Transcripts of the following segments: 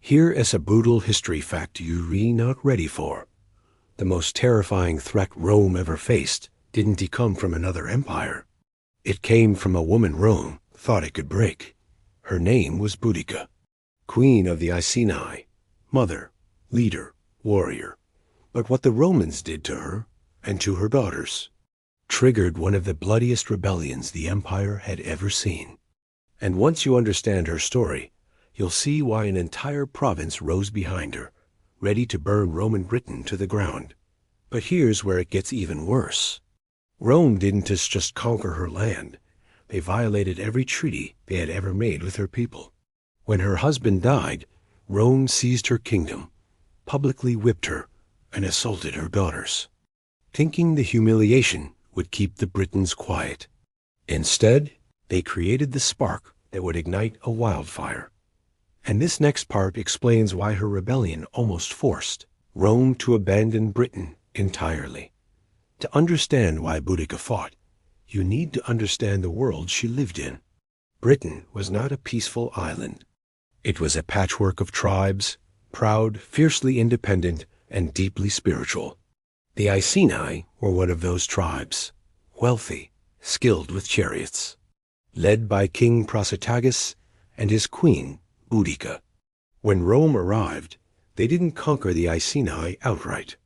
Here is a brutal history fact you're not ready for. The most terrifying threat Rome ever faced didn't come from another empire. It came from a woman Rome thought it could break. Her name was Boudica, queen of the Iceni, mother, leader, warrior. But what the Romans did to her, and to her daughters, triggered one of the bloodiest rebellions the empire had ever seen. And once you understand her story, you'll see why an entire province rose behind her, ready to burn Roman Britain to the ground. But here's where it gets even worse. Rome didn't just conquer her land. They violated every treaty they had ever made with her people. When her husband died, Rome seized her kingdom, publicly whipped her, and assaulted her daughters, thinking the humiliation would keep the Britons quiet. Instead, they created the spark that would ignite a wildfire. And this next part explains why her rebellion almost forced Rome to abandon Britain entirely. To understand why Boudicca fought, you need to understand the world she lived in. Britain was not a peaceful island. It was a patchwork of tribes, proud, fiercely independent, and deeply spiritual. The Iceni were one of those tribes, wealthy, skilled with chariots, led by King Prasutagus and his queen, Boudica. When Rome arrived, they didn't conquer the Iceni outright.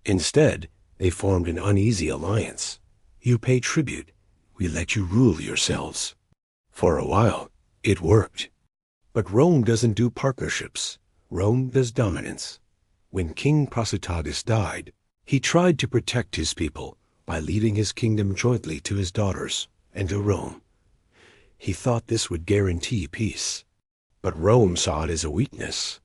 Instead, they formed an uneasy alliance. You pay tribute, we let you rule yourselves. For a while, it worked. But Rome doesn't do partnerships. Rome does dominance. When King Prasutagus died, he tried to protect his people by leaving his kingdom jointly to his daughters and to Rome. He thought this would guarantee peace. But Rome saw it as a weakness.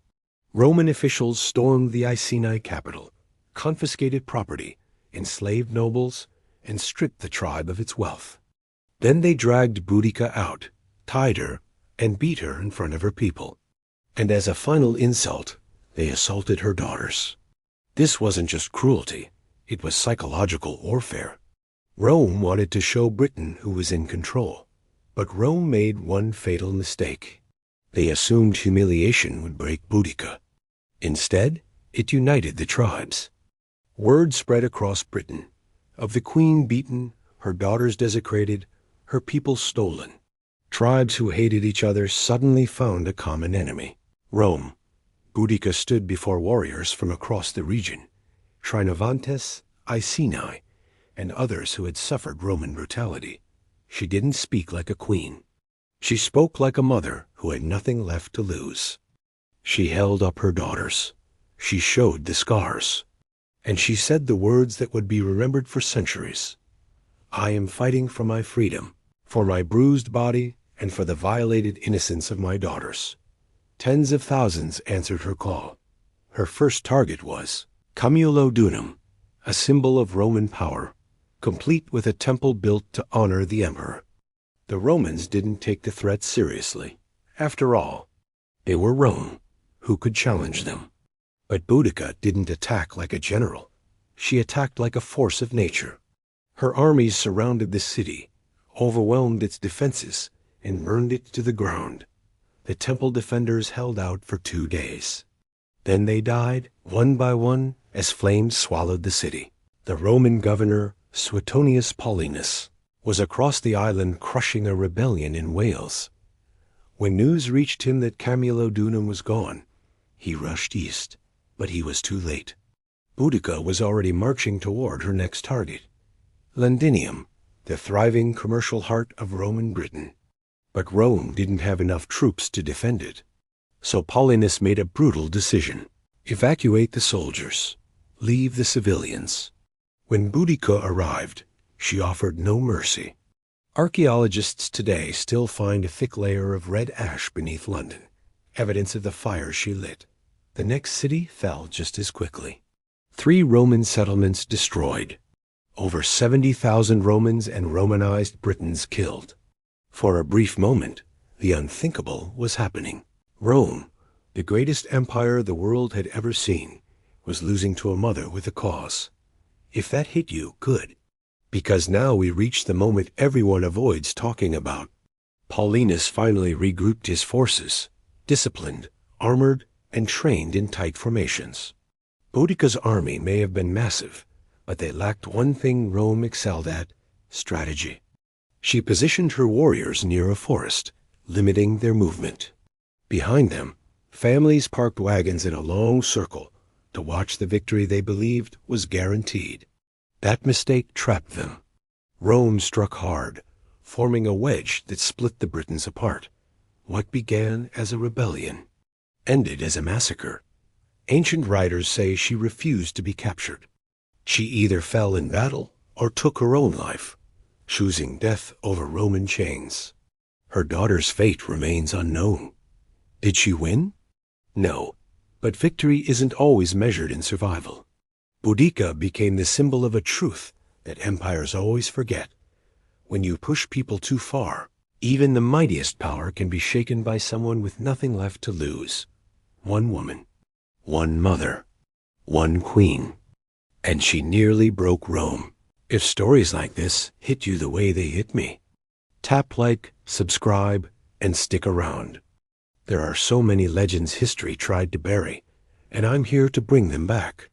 Roman officials stormed the Iceni capital, confiscated property, enslaved nobles, and stripped the tribe of its wealth. Then they dragged Boudicca out, tied her, and beat her in front of her people. And as a final insult, they assaulted her daughters. This wasn't just cruelty, it was psychological warfare. Rome wanted to show Britain who was in control, but Rome made one fatal mistake. They assumed humiliation would break Boudicca. Instead, it united the tribes. Word spread across Britain of the queen beaten, her daughters desecrated, her people stolen. Tribes who hated each other suddenly found a common enemy, Rome. Boudicca stood before warriors from across the region, Trinovantes, Iceni, and others who had suffered Roman brutality. She didn't speak like a queen. She spoke like a mother who had nothing left to lose. She held up her daughters. She showed the scars. And she said the words that would be remembered for centuries. I am fighting for my freedom, for my bruised body, and for the violated innocence of my daughters. Tens of thousands answered her call. Her first target was Camulodunum, a symbol of Roman power, complete with a temple built to honor the emperor. The Romans didn't take the threat seriously. After all, they were Rome. Who could challenge them? But Boudicca didn't attack like a general. She attacked like a force of nature. Her armies surrounded the city, overwhelmed its defenses, and burned it to the ground. The temple defenders held out for 2 days. Then they died, one by one, as flames swallowed the city. The Roman governor, Suetonius Paulinus, was across the island crushing a rebellion in Wales. When news reached him that Camulodunum was gone, he rushed east, but he was too late. Boudicca was already marching toward her next target, Londinium, the thriving commercial heart of Roman Britain. But Rome didn't have enough troops to defend it. So Paulinus made a brutal decision. Evacuate the soldiers. Leave the civilians. When Boudicca arrived, she offered no mercy. Archaeologists today still find a thick layer of red ash beneath London, evidence of the fire she lit. The next city fell just as quickly. 3 Roman settlements destroyed. Over 70,000 Romans and Romanized Britons killed. For a brief moment, the unthinkable was happening. Rome, the greatest empire the world had ever seen, was losing to a mother with a cause. If that hit you, good. Because now we reach the moment everyone avoids talking about. Paulinus finally regrouped his forces, disciplined, armored, and trained in tight formations. Boudicca's army may have been massive, but they lacked one thing Rome excelled at: strategy. She positioned her warriors near a forest, limiting their movement. Behind them, families parked wagons in a long circle to watch the victory they believed was guaranteed. That mistake trapped them. Rome struck hard, forming a wedge that split the Britons apart. What began as a rebellion ended as a massacre. Ancient writers say she refused to be captured. She either fell in battle or took her own life, choosing death over Roman chains. Her daughter's fate remains unknown. Did she win? No, but victory isn't always measured in survival. Boudicca became the symbol of a truth that empires always forget. When you push people too far, even the mightiest power can be shaken by someone with nothing left to lose. One woman, one mother, one queen. And she nearly broke Rome. If stories like this hit you the way they hit me, tap like, subscribe, and stick around. There are so many legends history tried to bury, and I'm here to bring them back.